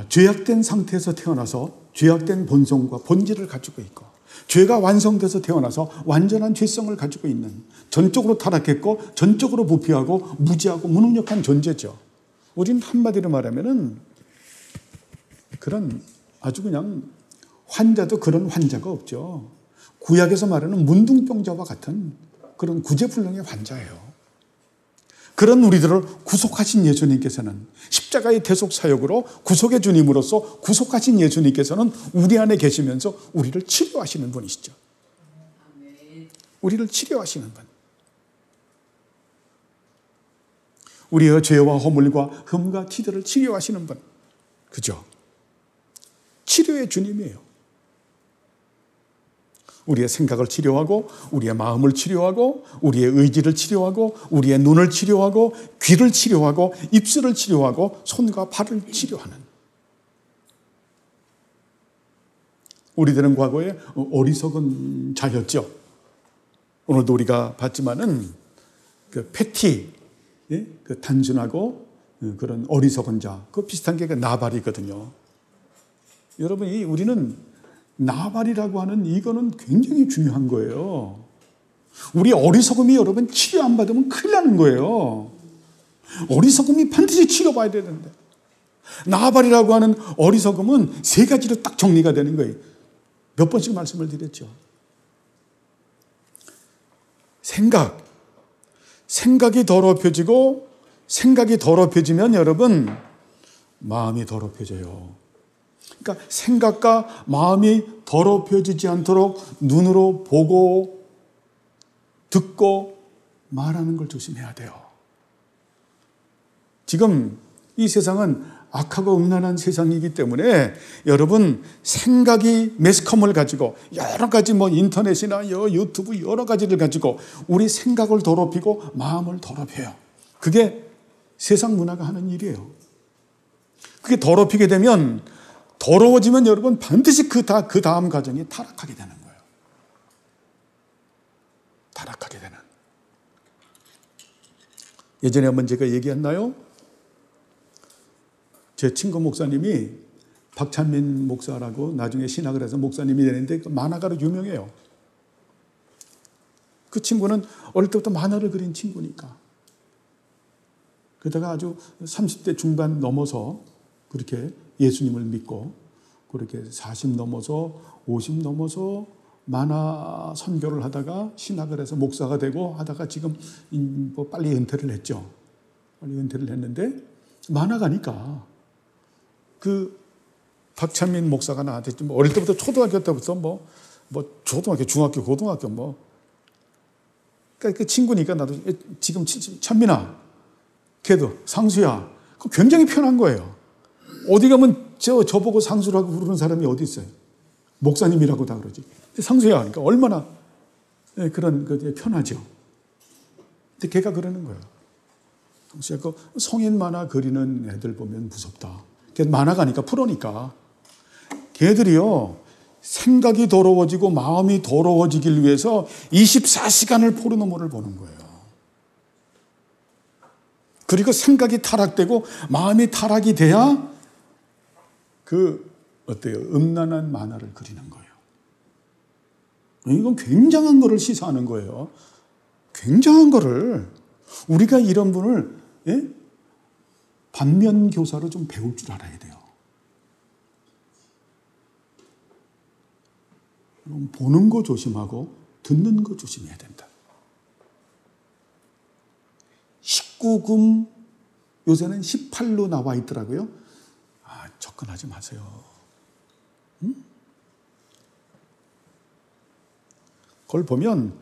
죄악된 상태에서 태어나서 죄악된 본성과 본질을 가지고 있고 죄가 완성돼서 태어나서 완전한 죄성을 가지고 있는 전적으로 타락했고 전적으로 부패하고 무지하고 무능력한 존재죠. 우리는 한마디로 말하면은 그런 아주 그냥 환자도 그런 환자가 없죠. 구약에서 말하는 문둥병자와 같은 그런 구제불능의 환자예요. 그런 우리들을 구속하신 예수님께서는 십자가의 대속 사역으로 구속의 주님으로서 구속하신 예수님께서는 우리 안에 계시면서 우리를 치료하시는 분이시죠. 우리를 치료하시는 분. 우리의 죄와 허물과 흠과 티들을 치료하시는 분. 그죠? 치료의 주님이에요. 우리의 생각을 치료하고 우리의 마음을 치료하고 우리의 의지를 치료하고 우리의 눈을 치료하고 귀를 치료하고 입술을 치료하고 손과 발을 치료하는. 우리들은 과거에 어리석은 자였죠. 오늘도 우리가 봤지만은 그 패티, 그 단순하고 그런 어리석은 자, 그 비슷한 게 그 나발이거든요. 여러분, 우리는 나발이라고 하는 이거는 굉장히 중요한 거예요. 우리 어리석음이 여러분 치료 안 받으면 큰일 나는 거예요. 어리석음이 반드시 치료받아야 되는데 나발이라고 하는 어리석음은 세 가지로 딱 정리가 되는 거예요. 몇 번씩 말씀을 드렸죠. 생각이 더럽혀지고 생각이 더럽혀지면 여러분 마음이 더럽혀져요. 그러니까 생각과 마음이 더럽혀지지 않도록 눈으로 보고 듣고 말하는 걸 조심해야 돼요. 지금 이 세상은 악하고 음란한 세상이기 때문에 여러분 생각이 매스컴을 가지고 여러 가지 인터넷이나 유튜브 여러 가지를 가지고 우리 생각을 더럽히고 마음을 더럽혀요. 그게 세상 문화가 하는 일이에요. 그게 더럽히게 되면 더러워지면 여러분 반드시 그 다음 과정이 타락하게 되는 거예요. 타락하게 되는. 예전에 한번 제가 얘기했나요? 제 친구 목사님이 박찬민 목사라고 나중에 신학을 해서 목사님이 되는데 만화가로 유명해요. 그 친구는 어릴 때부터 만화를 그린 친구니까. 그러다가 아주 30대 중반 넘어서 그렇게 예수님을 믿고 그렇게 40 넘어서 50 넘어서 만화 선교를 하다가 신학을 해서 목사가 되고 하다가 지금 뭐 빨리 은퇴를 했죠. 빨리 은퇴를 했는데 만화 가니까 그 박찬민 목사가 나한테 좀 어릴 때부터 초등학교 때부터 뭐 초등학교, 중학교, 고등학교 그러니까 그 친구니까 나도 지금 찬민아, 걔도 상수야, 굉장히 편한 거예요. 어디 가면 저보고 상수라고 부르는 사람이 어디 있어요? 목사님이라고 다 그러지. 상수야 하니까 얼마나 그런 편하죠. 근데 걔가 그러는 거예요. 상수야, 그 성인 만화 그리는 애들 보면 무섭다. 걔 만화 가니까 프로니까. 걔들이요, 생각이 더러워지고 마음이 더러워지길 위해서 24시간을 포르노물을 보는 거예요. 그리고 생각이 타락되고 마음이 타락이 돼야 어때요? 음란한 만화를 그리는 거예요. 이건 굉장한 거를 시사하는 거예요. 굉장한 거를. 우리가 이런 분을 반면교사로 좀 배울 줄 알아야 돼요. 보는 거 조심하고 듣는 거 조심해야 된다. 19금 요새는 18로 나와 있더라고요. 접근하지 마세요. 그걸 보면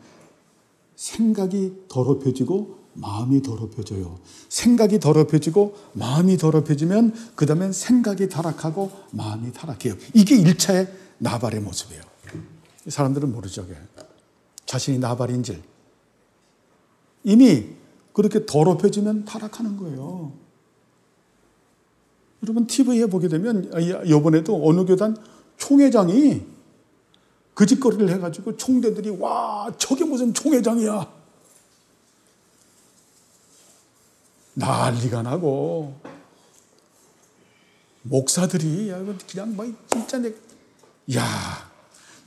생각이 더럽혀지고 마음이 더럽혀져요. 생각이 더럽혀지고 마음이 더럽혀지면 그 다음엔 생각이 타락하고 마음이 타락해요. 이게 1차의 나발의 모습이에요. 사람들은 모르죠. 자신이 나발인지. 이미 그렇게 더럽혀지면 타락하는 거예요. 여러분 TV에 보게 되면 이번에도 어느 교단 총회장이 그 짓거리를 해가지고 총대들이 와 저게 무슨 총회장이야 난리가 나고 목사들이 그냥 막 진짜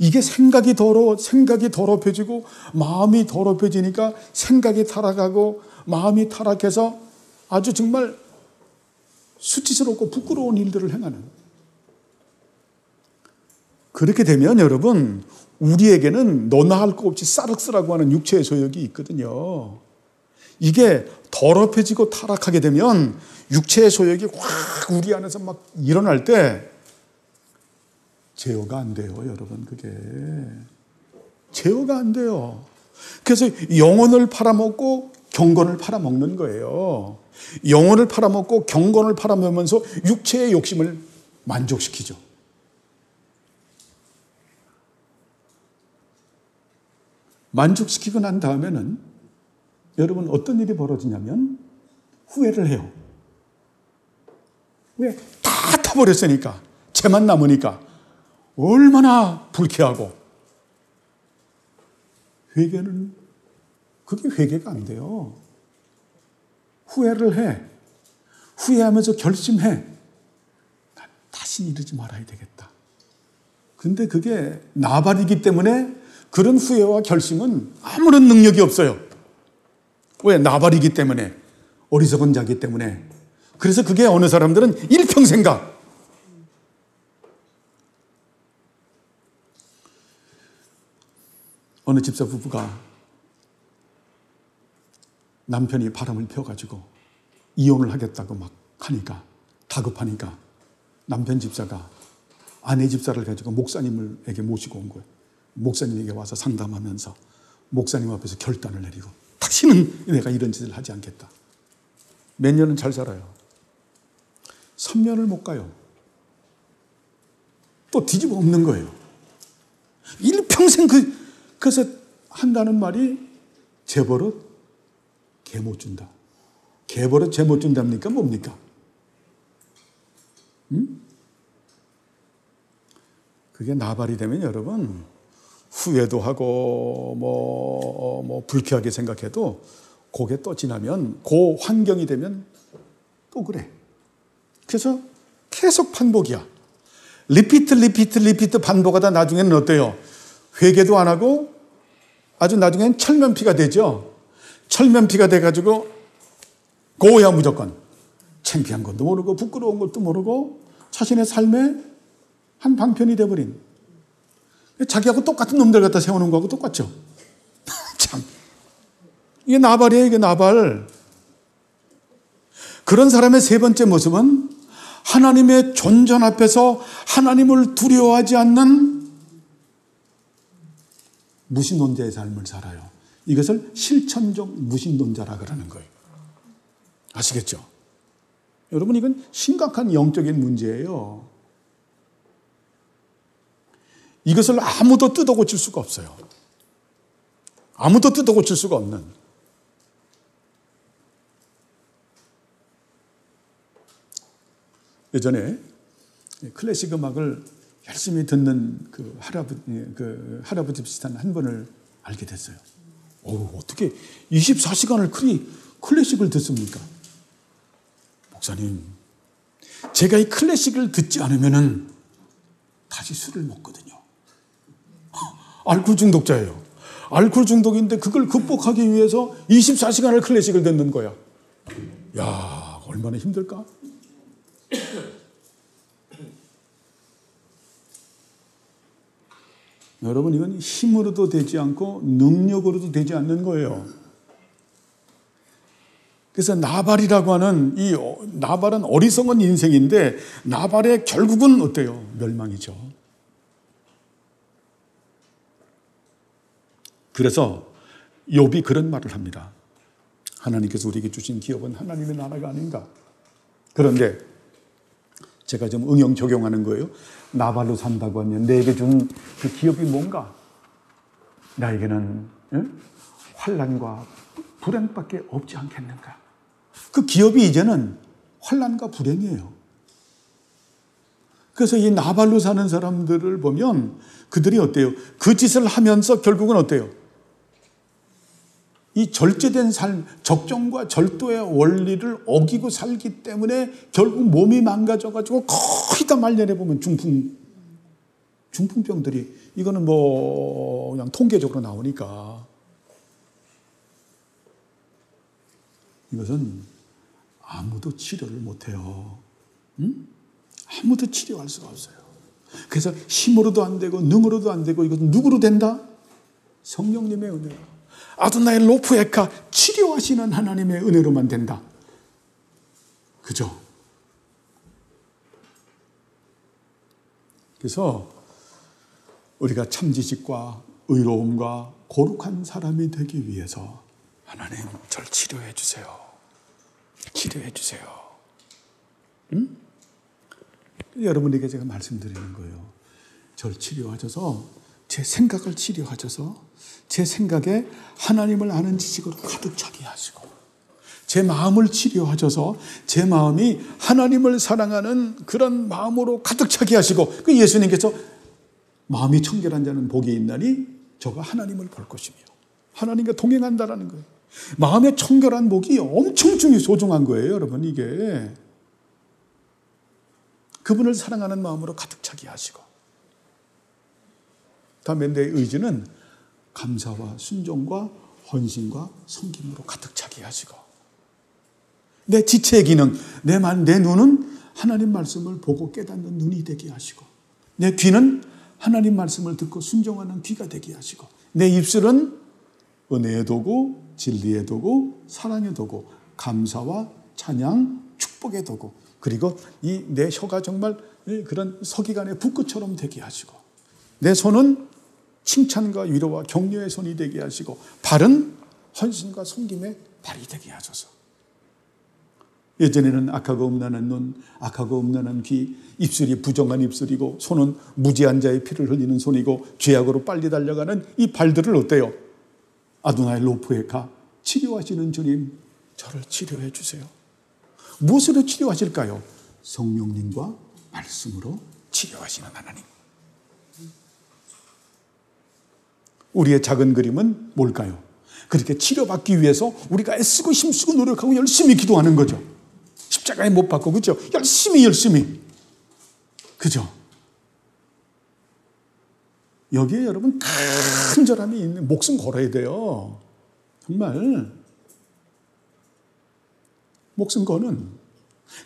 이게 생각이 더럽혀지고 마음이 더럽혀지니까 생각이 타락하고 마음이 타락해서 아주 정말 수치스럽고 부끄러운 일들을 행하는. 그렇게 되면 여러분 우리에게는 너나 할 거 없이 사륵스라고 하는 육체의 소욕이 있거든요. 이게 더럽혀지고 타락하게 되면 육체의 소욕이 확 우리 안에서 막 일어날 때 제어가 안 돼요, 여러분. 그게 제어가 안 돼요. 그래서 영혼을 팔아먹고 경건을 팔아먹는 거예요. 영혼을 팔아먹고 경건을 팔아먹으면서 육체의 욕심을 만족시키죠. 만족시키고 난 다음에는 여러분 어떤 일이 벌어지냐면 후회를 해요. 왜? 다 타버렸으니까. 죄만 남으니까. 얼마나 불쾌하고. 회개는 그게 회개가 안 돼요. 후회를 해. 후회하면서 결심해. 난 다시는 이러지 말아야 되겠다. 근데 그게 나발이기 때문에 그런 후회와 결심은 아무런 능력이 없어요. 왜? 나발이기 때문에. 어리석은 자기 때문에. 그래서 그게 어느 사람들은 일평생 가. 어느 집사 부부가 남편이 바람을 펴가지고 이혼을 하겠다고 막 하니까 다급하니까 남편 집사가 아내 집사를 가지고 목사님에게 모시고 온 거예요. 목사님에게 와서 상담하면서 목사님 앞에서 결단을 내리고 다시는 내가 이런 짓을 하지 않겠다. 몇 년은 잘 살아요. 3년을 못 가요. 또 뒤집어 엎는 거예요. 일평생 그래서 한다는 말이 재벌은 개 못 준다. 개벌은 재 못 준답니까? 뭡니까? 그게 나발이 되면 여러분 후회도 하고 뭐 불쾌하게 생각해도 그게 또 지나면 그 환경이 되면 또 그래. 그래서 계속 반복이야. 리피트 반복하다 나중에는 어때요? 회개도 안 하고 아주 나중엔 철면피가 되죠. 철면피가 돼가지고 고야 무조건 창피한 것도 모르고 부끄러운 것도 모르고 자신의 삶에 한 방편이 돼버린. 자기하고 똑같은 놈들 갖다 세우는 거하고 똑같죠. 참. 이게 나발이에요, 이게 나발. 그런 사람의 세 번째 모습은 하나님의 존전 앞에서 하나님을 두려워하지 않는 무신론자의 삶을 살아요. 이것을 실천적 무신론자라 그러는 거예요. 아시겠죠? 여러분, 이건 심각한 영적인 문제예요. 이것을 아무도 뜯어 고칠 수가 없어요. 아무도 뜯어 고칠 수가 없는. 예전에 클래식 음악을 열심히 듣는 그 할아버지 비슷한 한 분을 알게 됐어요. 어떻게 24시간을 클래식을 듣습니까? 목사님, 제가 이 클래식을 듣지 않으면은 다시 술을 먹거든요. 알코올 중독자예요. 알코올 중독인데 그걸 극복하기 위해서 24시간을 클래식을 듣는 거야. 야, 얼마나 힘들까? 여러분, 이건 힘으로도 되지 않고 능력으로도 되지 않는 거예요. 그래서 나발이라고 하는 나발은 어리석은 인생인데 나발의 결국은 어때요? 멸망이죠. 그래서 욥이 그런 말을 합니다. 하나님께서 우리에게 주신 기업은 하나님의 나라가 아닌가? 그런데 제가 좀 응용 적용하는 거예요. 나발로 산다고 하면 내게 준 그 기업이 뭔가? 나에게는 환난과 불행밖에 없지 않겠는가? 그 기업이 이제는 환난과 불행이에요. 그래서 이 나발로 사는 사람들을 보면 그들이 어때요? 그 짓을 하면서 결국은 어때요? 이 절제된 삶, 적정과 절도의 원리를 어기고 살기 때문에 결국 몸이 망가져가지고 거의 다 말년에 보면 중풍병들이, 이거는 뭐 그냥 통계적으로 나오니까, 이것은 아무도 치료를 못해요. 아무도 치료할 수가 없어요. 그래서 힘으로도 안 되고 능으로도 안 되고, 이것은 누구로 된다? 성령님의 은혜로. 아도나이 로프에카, 치료하시는 하나님의 은혜로만 된다. 그죠? 그래서 우리가 참지식과 의로움과 거룩한 사람이 되기 위해서 하나님, 절 치료해 주세요. 치료해 주세요. 여러분에게 제가 말씀드리는 거예요. 절 치료하셔서, 제 생각을 치료하셔서 제 생각에 하나님을 아는 지식으로 가득 차게 하시고, 제 마음을 치료하셔서 제 마음이 하나님을 사랑하는 그런 마음으로 가득 차게 하시고, 그 예수님께서 마음이 청결한 자는 복이 있나니 저가 하나님을 볼 것이며, 하나님과 동행한다라는 거예요. 마음의 청결한 복이 엄청 소중한 거예요, 여러분. 이게 그분을 사랑하는 마음으로 가득 차게 하시고, 다음에 내 의지는 감사와 순종과 헌신과 섬김으로 가득 차게 하시고, 내 지체의 기능, 내 눈은 하나님 말씀을 보고 깨닫는 눈이 되게 하시고, 내 귀는 하나님 말씀을 듣고 순종하는 귀가 되게 하시고, 내 입술은 은혜의 도구, 진리의 도구, 사랑의 도구, 감사와 찬양, 축복의 도구, 그리고 이 내 혀가 정말 그런 서기관의 붓끝처럼 되게 하시고, 내 손은 칭찬과 위로와 격려의 손이 되게 하시고, 발은 헌신과 섬김의 발이 되게 하소서. 예전에는 악하고 음란한 눈, 악하고 음란한 귀, 입술이 부정한 입술이고 손은 무지한 자의 피를 흘리는 손이고 죄악으로 빨리 달려가는 이 발들을 어때요? 아도나이 로프에카, 치료하시는 주님, 저를 치료해 주세요. 무엇으로 치료하실까요? 성령님과 말씀으로 치료하시는 하나님. 우리의 작은 그림은 뭘까요? 그렇게 치료받기 위해서 우리가 애쓰고 힘쓰고 노력하고 열심히 기도하는 거죠. 십자가에 못 박고, 그죠? 열심히. 그죠? 여기에 여러분 간절함이 있는, 목숨 걸어야 돼요. 정말. 목숨 거는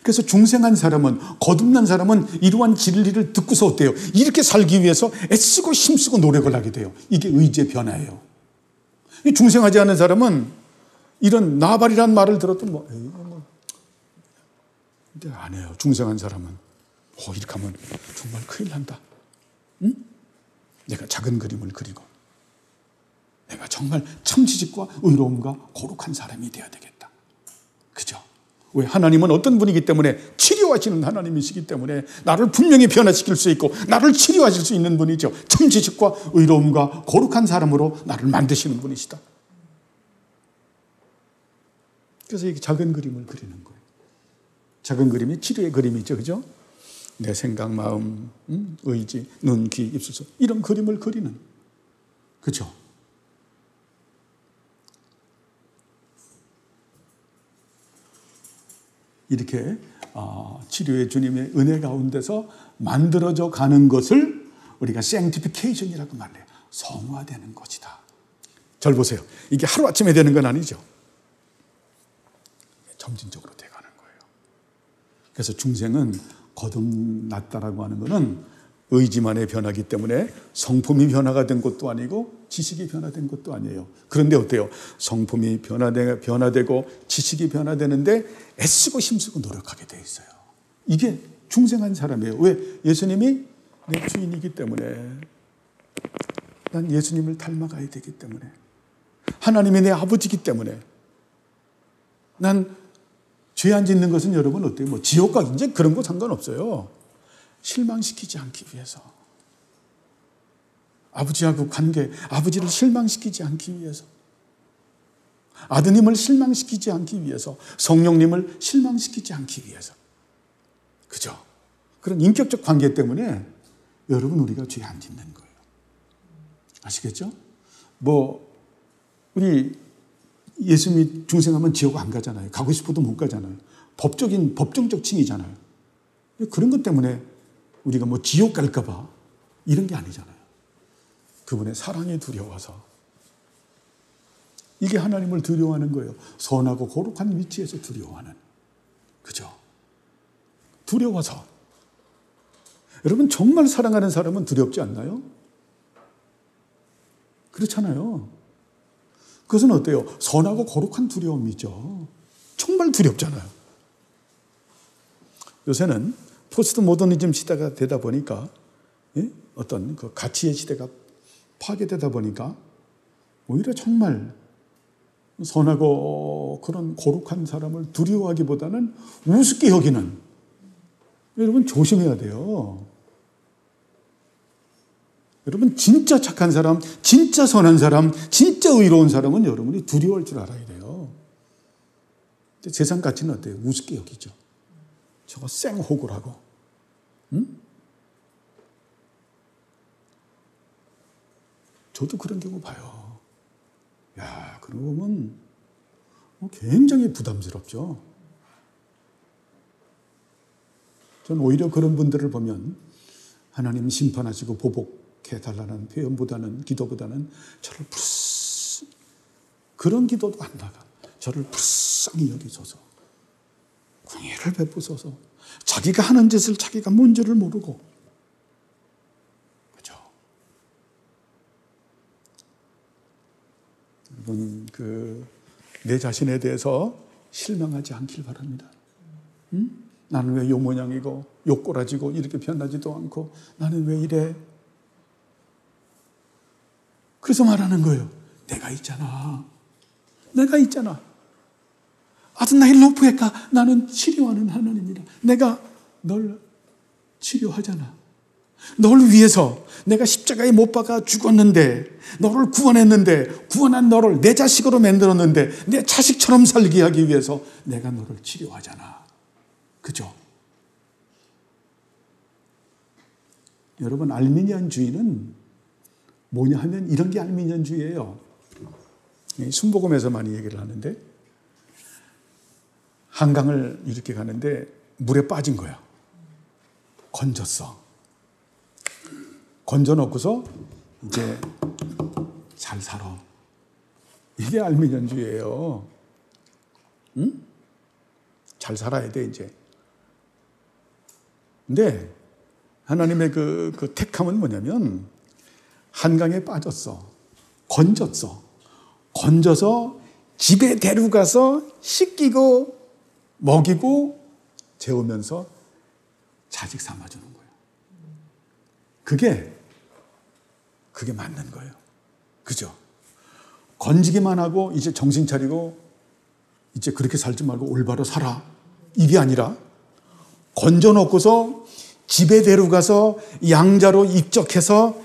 그래서 중생한 사람은, 거듭난 사람은 이러한 진리를 듣고서 어때요? 이렇게 살기 위해서 애쓰고 힘쓰고 노력을 하게 돼요. 이게 의지의 변화예요. 중생하지 않은 사람은 이런 나발이라는 말을 들어도 근데 안 해요. 중생한 사람은 이렇게 하면 정말 큰일 난다. 응? 내가 작은 그림을 그리고 내가 정말 참지식과 의로움과 거룩한 사람이 되어야 되겠다. 그죠? 왜? 하나님은 어떤 분이기 때문에 치료하시는 하나님이시기 때문에 나를 분명히 변화시킬 수 있고 나를 치료하실 수 있는 분이죠. 참지식과 의로움과 거룩한 사람으로 나를 만드시는 분이시다. 그래서 이게 작은 그림을 그리는 거예요. 작은 그림이 치료의 그림이죠. 그죠? 내 생각, 마음, 의지, 눈, 귀, 입술, 손 이런 그림을 그리는. 그죠? 이렇게 치료의 주님의 은혜 가운데서 만들어져 가는 것을 우리가 sanctification이라고 말해요. 성화되는 것이다. 잘 보세요. 이게 하루아침에 되는 건 아니죠. 점진적으로 돼가는 거예요. 그래서 중생은 거듭났다라고 하는 것은 의지만의 변화기 때문에 성품이 변화가 된 것도 아니고 지식이 변화된 것도 아니에요. 그런데 어때요? 성품이 변화되고 지식이 변화되는데 애쓰고 힘쓰고 노력하게 돼 있어요. 이게 중생한 사람이에요. 왜? 예수님이 내 주인이기 때문에, 난 예수님을 닮아가야 되기 때문에, 하나님이 내 아버지이기 때문에, 난 죄 안 짓는 것은 여러분 어때요? 지옥 가기 이제 그런 거 상관없어요. 실망시키지 않기 위해서, 아버지하고 관계, 아버지를 실망시키지 않기 위해서, 아드님을 실망시키지 않기 위해서, 성령님을 실망시키지 않기 위해서. 그죠? 그런 인격적 관계 때문에 여러분 우리가 죄 안 짓는 거예요. 아시겠죠? 우리 예수님이 중생하면 지옥 안 가잖아요. 가고 싶어도 못 가잖아요. 법정적 칭이잖아요. 그런 것 때문에 우리가 지옥 갈까 봐 이런 게 아니잖아요. 그분의 사랑이 두려워서. 이게 하나님을 두려워하는 거예요. 선하고 거룩한 위치에서 두려워하는. 그죠? 두려워서. 여러분 정말 사랑하는 사람은 두렵지 않나요? 그렇잖아요. 그것은 어때요? 선하고 거룩한 두려움이죠. 정말 두렵잖아요. 요새는 포스트 모더니즘 시대가 되다 보니까, 어떤 그 가치의 시대가 파괴되다 보니까 오히려 정말 선하고 그런 거룩한 사람을 두려워하기보다는 우습게 여기는, 여러분 조심해야 돼요. 여러분 진짜 착한 사람, 진짜 선한 사람, 진짜 의로운 사람은 여러분이 두려워할 줄 알아야 돼요. 근데 세상 가치는 어때요? 우습게 여기죠. 저거 생호구라고. 응? 저도 그런 경우 봐요. 야, 그런 거 보면 굉장히 부담스럽죠. 저는 오히려 그런 분들을 보면 하나님 심판하시고 보복해달라는 표현보다는, 기도보다는 저를 그런 기도도 안 나가. 저를 불쌍히 여기소서, 긍휼을 베푸소서. 자기가 하는 짓을 자기가 뭔지를 모르고. 그죠? 여러분, 내 자신에 대해서 실망하지 않길 바랍니다. 응? 나는 왜 요 모양이고 요 꼬라지고 이렇게 변하지도 않고 나는 왜 이래? 그래서 말하는 거예요. 내가 있잖아. 내가 있잖아. 아드나이 로프에까 나는 치료하는 하나님이다. 내가 널 치료하잖아. 널 위해서 내가 십자가에 못 박아 죽었는데, 너를 구원했는데, 구원한 너를 내 자식으로 만들었는데 내 자식처럼 살게 하기 위해서 내가 너를 치료하잖아. 그죠? 여러분, 알미니안주의는 뭐냐 하면 이런 게 알미니안주의예요. 순복음에서 많이 얘기를 하는데, 한강을 이렇게 가는데 물에 빠진 거야. 건졌어. 건져놓고서 이제 잘 살아. 이게 알미니안주의예요. 응? 잘 살아야 돼, 이제. 근데 하나님의 그 택함은 뭐냐면 한강에 빠졌어. 건져서 집에 데려가서 씻기고 먹이고 재우면서 자식 삼아주는 거예요. 그게 맞는 거예요. 그죠? 건지기만 하고 이제 정신 차리고 이제 그렇게 살지 말고 올바로 살아. 이게 아니라 건져놓고서 집에 데려가서 양자로 입적해서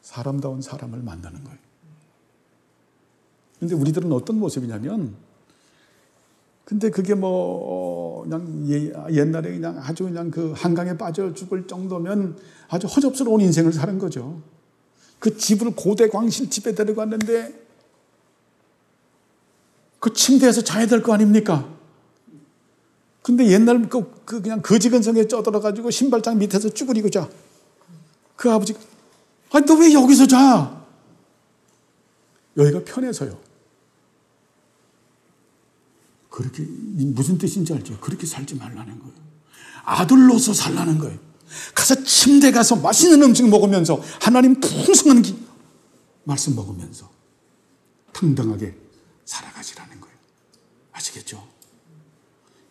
사람다운 사람을 만나는 거예요. 근데 우리들은 어떤 모습이냐면, 근데 그게 그냥 옛날에 그냥 아주 그냥 그 한강에 빠져 죽을 정도면 아주 허접스러운 인생을 사는 거죠. 그 집을 고대 광실 집에 데려갔는데 그 침대에서 자야 될 거 아닙니까? 근데 옛날 그냥 거지근성에 쪄들어가지고 신발장 밑에서 쭈그리고 자. 그 아버지가, 아니, 너 왜 여기서 자? 여기가 편해서요. 그렇게, 무슨 뜻인지 알죠? 그렇게 살지 말라는 거예요. 아들로서 살라는 거예요. 가서 침대 가서 맛있는 음식 먹으면서 하나님 풍성한 말씀 먹으면서 당당하게 살아가시라는 거예요. 아시겠죠?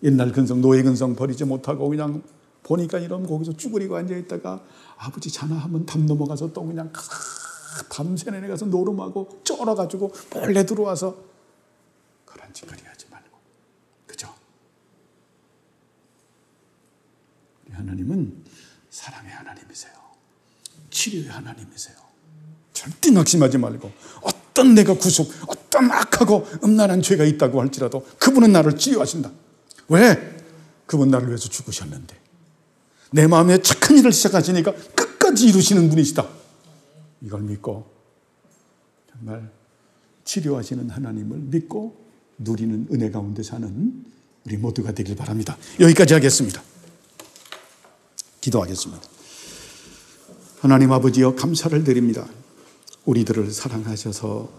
옛날 근성, 노예 근성 버리지 못하고 그냥 보니까 이러면 거기서 쭈그리고 앉아있다가 아버지 자나 하면 담 넘어가서 또 그냥 밤새 내내 가서 노름하고 쩔어가지고 몰래 들어와서 그런 짓거리 하지 말고. 그죠? 우리 하나님은 사랑의 하나님이세요. 치료의 하나님이세요. 절대 낙심하지 말고 어떤 내가 어떤 악하고 음란한 죄가 있다고 할지라도 그분은 나를 치유하신다. 왜? 그분 나를 위해서 죽으셨는데 내 마음에 착한 일을 시작하시니까 끝까지 이루시는 분이시다. 이걸 믿고 정말 치료하시는 하나님을 믿고 누리는 은혜 가운데 사는 우리 모두가 되길 바랍니다. 여기까지 하겠습니다. 기도하겠습니다. 하나님 아버지여, 감사를 드립니다. 우리들을 사랑하셔서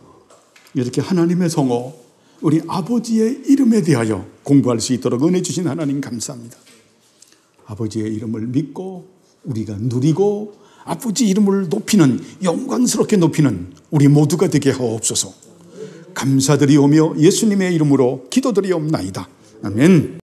이렇게 하나님의 성호, 우리 아버지의 이름에 대하여 공부할 수 있도록 은혜 주신 하나님 감사합니다. 아버지의 이름을 믿고 우리가 누리고 아버지 이름을 높이는, 영광스럽게 높이는 우리 모두가 되게 하옵소서. 감사드리오며 예수님의 이름으로 기도드리옵나이다. 아멘.